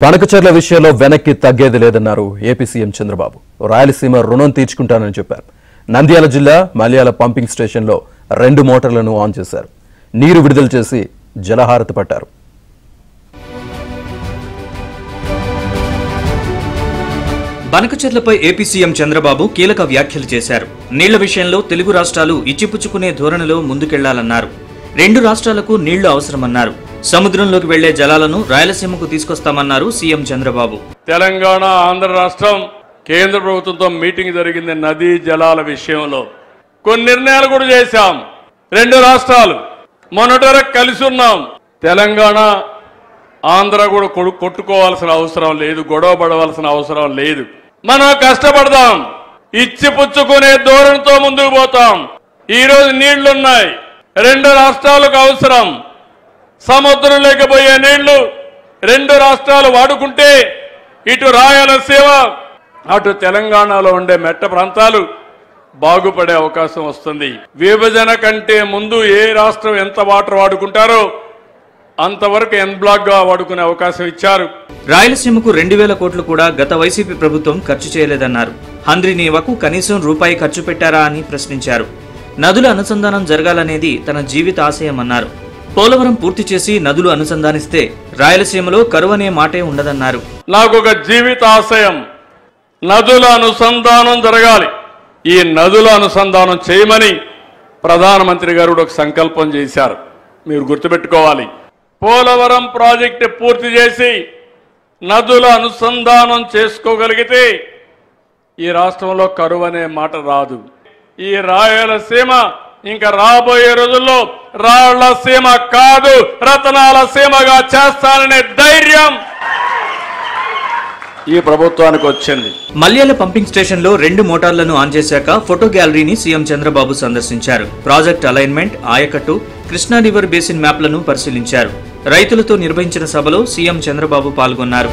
పనకచర్ల విషయంలో వెనక్కి తగ్గేది లేదన్నారు ఏపీ సీఎం చంద్రబాబు. రాయలసీమ రుణం తీర్చుకుంటానని చెప్పారు. నంద్యాల జిల్లా మల్యాల పంపింగ్ స్టేషన్లో 2 మోటార్లను ఆన్ చేశారు. నీరు విడుదల చేసి జలహారతి పట్టారు. బనకచెర్లపై ఏపీ సీఎం చంద్రబాబు కీలక వ్యాఖ్యలు చేశారు. నీళ్ల విషయంలో తెలుగు రాష్ట్రాలు ఇచ్చిపుచ్చుకునే ధోరణిలో ముందుకెళ్లాలన్నారు. 2 రాష్ట్రాలకు నీళ్లు అవసరమన్నారు. సముద్రంలోకి వెళ్లే జలాలను రాయలసీమకు తీసుకొస్తామన్నారు సీఎం చంద్రబాబు. తెలంగాణ, ఆంధ్ర రాష్ట్రం కేంద్ర ప్రభుత్వంతో మీటింగ్ జరిగింది. నదీ జలాల విషయంలో కొన్ని నిర్ణయాలు కూడా చేశాం. 2 రాష్ట్రాలు మొన్నటి వరకు కలిసి ఉన్నాం. తెలంగాణ, ఆంధ్ర కూడా కొట్టుకోవాల్సిన అవసరం లేదు, గొడవ పడవలసిన అవసరం లేదు. మనం కష్టపడదాం, ఇచ్చిపుచ్చుకునే ధోరణితో ముందుకు పోతాం. ఈరోజు నీళ్లున్నాయి, 2 రాష్ట్రాలకు అవసరం. సముద్రం లేకపోయే నీళ్లు 2 రాష్ట్రాలు వాడుకుంటే ఇటు రాయలసీమ, అటు తెలంగాణలో ఉండే మెట్ట ప్రాంతాలు బాగుపడే అవకాశం వస్తుంది. విభజన కంటే ముందు ఏ రాష్ట్రం ఎంత వాటర్ వాడుకుంటారో అంతవరకు ఎన్ బ్లాక్ గా వాడుకునే అవకాశం ఇచ్చారు. రాయలసీమకు 2000 కోట్లు కూడా గత వైసీపీ ప్రభుత్వం ఖర్చు చేయలేదన్నారు. హంద్రీనీవాకు కనీసం రూపాయి ఖర్చు పెట్టారా అని ప్రశ్నించారు. నదుల అనుసంధానం జరగాలనేది తన జీవిత ఆశయమన్నారు. పోలవరం పూర్తి చేసి నదులు అనుసంధానిస్తే రాయలసీమలో కరువనే మాటే ఉండదన్నారు. నాకు ఒక జీవిత ఆశయం, నదుల అనుసంధానం జరగాలి. ఈ నదుల అనుసంధానం చేయమని ప్రధానమంత్రి గారు ఒక సంకల్పం చేశారు. మీరు గుర్తుపెట్టుకోవాలి. పోలవరం ప్రాజెక్టు పూర్తి చేసి నదుల అనుసంధానం చేసుకోగలిగితే ఈ రాష్ట్రంలో కరువు అనే మాట రాదు. ఈ రాయలసీమ ఇంకా రాబోయే రోజుల్లో రాళ్ల సీమ కాదు, రతనాల సీమగా చేస్తాననే ధైర్యం ఈ ప్రభుత్వానికి వచ్చింది. మల్యాల పంపింగ్ స్టేషన్ లో 2 మోటార్లను ఆన్ చేశాక ఫోటో గ్యాలరీని సీఎం చంద్రబాబు సందర్శించారు. ప్రాజెక్ట్ అలైన్మెంట్, ఆయకట్టు, కృష్ణా రివర్ బేసిన్ మ్యాప్లను పరిశీలించారు. రైతులతో నిర్వహించిన సభలో సీఎం చంద్రబాబు పాల్గొన్నారు.